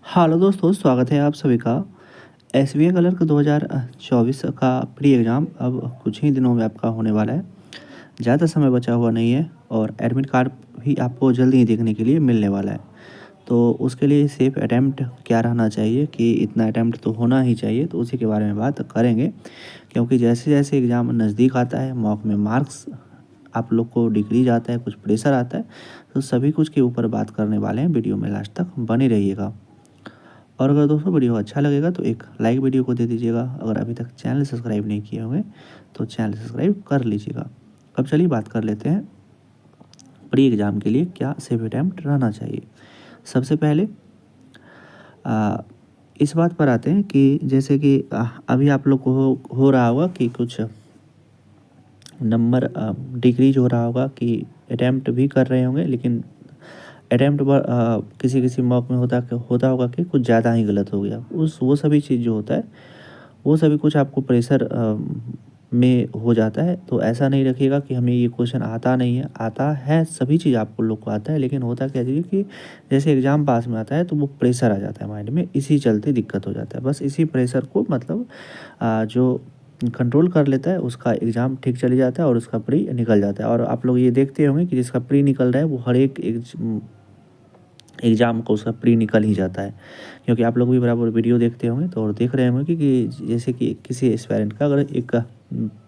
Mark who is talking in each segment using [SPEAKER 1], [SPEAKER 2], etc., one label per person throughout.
[SPEAKER 1] Hello दोस्तों, स्वागत है आप सभी का। एसबीआई क्लर्क 2024 का प्री एग्ज़ाम अब कुछ ही दिनों में आपका होने वाला है। ज़्यादा समय बचा हुआ नहीं है और एडमिट कार्ड भी आपको जल्दी ही देखने के लिए मिलने वाला है। तो उसके लिए सेफ़ अटेम्प्ट क्या रहना चाहिए कि इतना अटेम्प्ट तो होना ही चाहिए, तो उसी के बारे में बात करेंगे। क्योंकि जैसे-जैसे एग्ज़ाम नज़दीक आता है, मॉक में मार्क्स आप लोग को डिक्रीज़ आता है, कुछ प्रेशर आता है, तो सभी कुछ के ऊपर बात करने वाले हैं। वीडियो में लास्ट तक बने रहिएगा। और अगर दोस्तों वीडियो अच्छा लगेगा तो एक लाइक वीडियो को दे दीजिएगा। अगर अभी तक चैनल सब्सक्राइब नहीं किए होंगे तो चैनल सब्सक्राइब कर लीजिएगा। अब चलिए बात कर लेते हैं प्री एग्ज़ाम के लिए क्या सेफ अटैम्प्ट रहना चाहिए। सबसे पहले आ, इस बात पर आते हैं कि जैसे कि अभी आप लोग को हो रहा होगा कि कुछ नंबर डिक्रीज हो रहा होगा कि अटैम्प्ट भी कर रहे होंगे, लेकिन अटैम्प्ट किसी किसी मॉक में होता होगा कि कुछ ज़्यादा ही गलत हो गया। उस वो सभी चीज़ जो होता है वो सभी कुछ आपको प्रेशर में हो जाता है। तो ऐसा नहीं रखिएगा कि हमें ये क्वेश्चन आता नहीं है, आता है, सभी चीज़ आपको लोग को आता है। लेकिन होता क्या चीज़ कि जैसे एग्ज़ाम पास में आता है तो वो प्रेशर आ जाता है माइंड में, इसी चलते दिक्कत हो जाता है। बस इसी प्रेशर को मतलब जो कंट्रोल कर लेता है उसका एग्ज़ाम ठीक चले जाता है और उसका प्री निकल जाता है। और आप लोग ये देखते होंगे कि जिसका प्री निकल रहा है वो हर एक एग्ज़ाम को उसका प्री निकल ही जाता है। क्योंकि आप लोग भी बराबर वीडियो देखते होंगे तो और देख रहे होंगे कि जैसे कि किसी एस्पायरेंट का अगर एक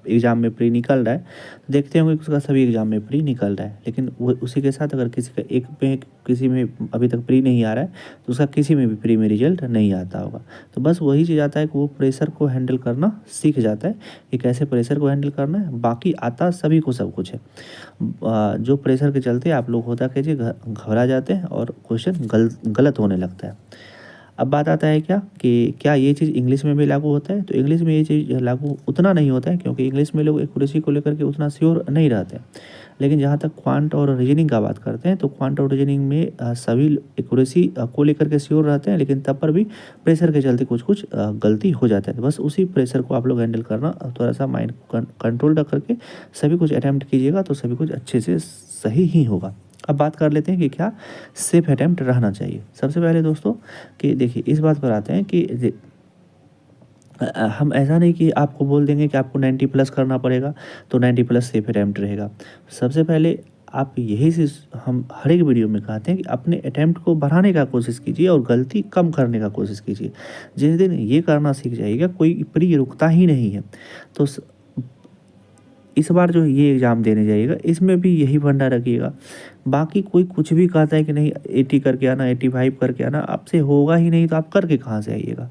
[SPEAKER 1] एग्ज़ाम में प्री निकल रहा है तो देखते होंगे कि उसका सभी एग्ज़ाम में प्री निकल रहा है। लेकिन वो उसी के साथ अगर किसी का एक में किसी में अभी तक प्री नहीं आ रहा है तो उसका किसी में भी प्री में रिजल्ट नहीं आता होगा। तो बस वही चीज़ आता है कि वो प्रेशर को हैंडल करना सीख जाता है कि कैसे प्रेशर को हैंडल करना है। बाकी आता सभी को सब कुछ है। जो प्रेशर के चलते आप लोग होता कीजिए घबरा जाते हैं और क्वेश्चन गलत होने लगता है। अब बात आता है कि क्या ये चीज़ इंग्लिश में भी लागू होता है? तो इंग्लिश में ये चीज़ लागू उतना नहीं होता है, क्योंकि इंग्लिश में लोग एक्यूरेसी को लेकर के उतना श्योर नहीं रहते हैं। लेकिन जहाँ तक क्वांट और रीजनिंग का बात करते हैं तो क्वांट और रीजनिंग में सभी एक्यूरेसी को लेकर के श्योर रहते हैं, लेकिन तब पर भी प्रेशर के चलते कुछ गलती हो जाता है। तो बस उसी प्रेशर को आप लोग हैंडल करना, थोड़ा सा माइंड को कंट्रोल रख करके सभी कुछ अटैम्प्ट कीजिएगा तो सभी कुछ अच्छे से सही ही होगा। अब बात कर लेते हैं कि क्या सेफ अटैम्प्ट रहना चाहिए। सबसे पहले दोस्तों कि देखिए इस बात पर आते हैं कि हम ऐसा नहीं कि आपको बोल देंगे कि आपको 90 प्लस करना पड़ेगा तो 90 प्लस सेफ अटैम्प्ट रहेगा। सबसे पहले आप यही चीज़ हम हर एक वीडियो में कहते हैं कि अपने अटैम्प्ट को बढ़ाने का कोशिश कीजिए और गलती कम करने का कोशिश कीजिए। जिस दिन ये करना सीख जाइएगा कोई प्री रुकता ही नहीं है। तो इस बार जो ये एग्ज़ाम देने जाइएगा इसमें भी यही फंडा रखिएगा। बाकी कोई कुछ भी कहता है कि नहीं 80 करके आना, 85 करके आना, आपसे होगा ही नहीं तो आप करके कहाँ से आइएगा।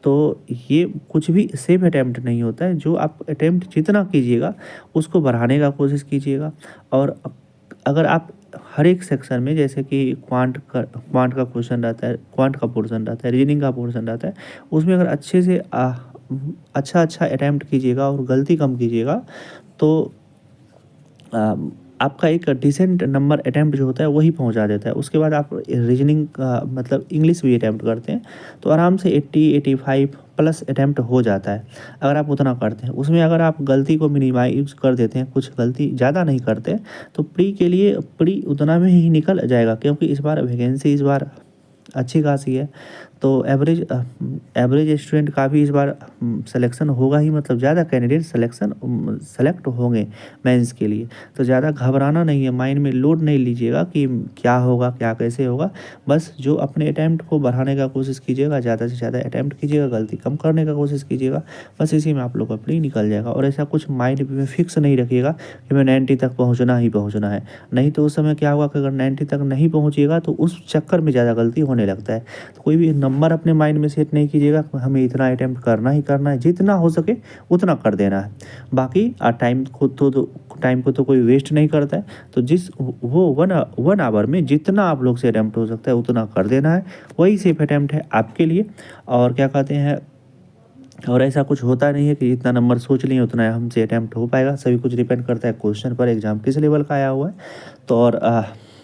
[SPEAKER 1] तो ये कुछ भी सेफ अटैम्प्ट नहीं होता है। जो आप अटैम्प्ट जितना कीजिएगा उसको बढ़ाने का कोशिश कीजिएगा। और अगर आप हर एक सेक्शन में जैसे कि क्वांट का क्वेश्चन रहता है, क्वांट का पोर्शन रहता है, रीजनिंग का पोर्शन रहता है, उसमें अगर अच्छे से अच्छा अटैम्प्ट कीजिएगा और गलती कम कीजिएगा तो आपका एक डिसेंट नंबर अटैम्प्ट जो होता है वही पहुंचा देता है। उसके बाद आप रीजनिंग का मतलब इंग्लिश भी अटैम्प्ट करते हैं तो आराम से 80-85 प्लस अटैम्प्ट हो जाता है अगर आप उतना करते हैं। उसमें अगर आप गलती को मिनिमाइज कर देते हैं, कुछ गलती ज़्यादा नहीं करते, तो प्री के लिए प्री उतना में ही निकल जाएगा। क्योंकि इस बार वैकेंसी इस बार अच्छी खासी है तो एवरेज स्टूडेंट का भी इस बार सिलेक्शन होगा ही, मतलब ज़्यादा कैंडिडेट सेलेक्ट होंगे मेंस के लिए। तो ज़्यादा घबराना नहीं है, माइंड में लोड नहीं लीजिएगा कि क्या होगा क्या कैसे होगा। बस जो अपने अटैम्प्ट को बढ़ाने का कोशिश कीजिएगा, ज़्यादा से ज़्यादा अटैम्प्ट कीजिएगा, गलती कम करने का कोशिश कीजिएगा। बस इसी में आप लोग का प्री निकल जाएगा। और ऐसा कुछ माइंड में फिक्स नहीं रखिएगा कि मैं 90 तक पहुँचना ही पहुँचना है। नहीं तो उस समय क्या होगा कि अगर 90 तक नहीं पहुँचिएगा तो उस चक्कर में ज़्यादा गलती होने लगता है। तो कोई भी नंबर अपने माइंड में सेट नहीं कीजिएगा हमें इतना अटैम्प्ट करना ही करना है, जितना हो सके उतना कर देना है। बाकी टाइम को तो कोई वेस्ट नहीं करता है। तो जिस वो वन आवर में जितना आप लोग से अटैम्प्ट हो सकता है उतना कर देना है, वही सेफ अटैम्प्ट है आपके लिए। और क्या कहते हैं, और ऐसा कुछ होता नहीं है कि जितना नंबर सोच लिए उतना हमसे अटैम्प्ट हो पाएगा। सभी कुछ डिपेंड करता है क्वेश्चन पर, एग्ज़ाम किस लेवल का आया हुआ है। तो और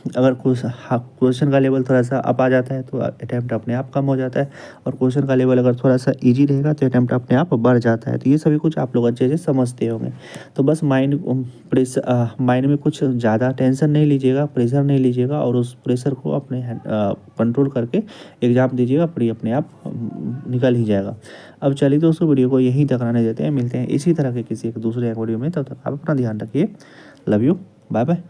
[SPEAKER 1] अगर क्वेश्चन का लेवल थोड़ा सा अप आ जाता है तो अटैम्प्ट अपने आप कम हो जाता है, और क्वेश्चन का लेवल अगर थोड़ा सा ईजी रहेगा तो अटैम्प्ट अपने आप बढ़ जाता है। तो ये सभी कुछ आप लोग अच्छे से समझते होंगे। तो बस माइंड में कुछ ज़्यादा टेंशन नहीं लीजिएगा, प्रेशर नहीं लीजिएगा, और उस प्रेशर को अपने कंट्रोल करके एग्ज़ाम दीजिएगा, प्री अपने आप निकल ही जाएगा। अब चलिए दोस्तों, वीडियो को यहीं तक रहने देते हैं, मिलते हैं इसी तरह के किसी एक दूसरे वीडियो में। तब तक आप अपना ध्यान रखिए। Love you, bye bye.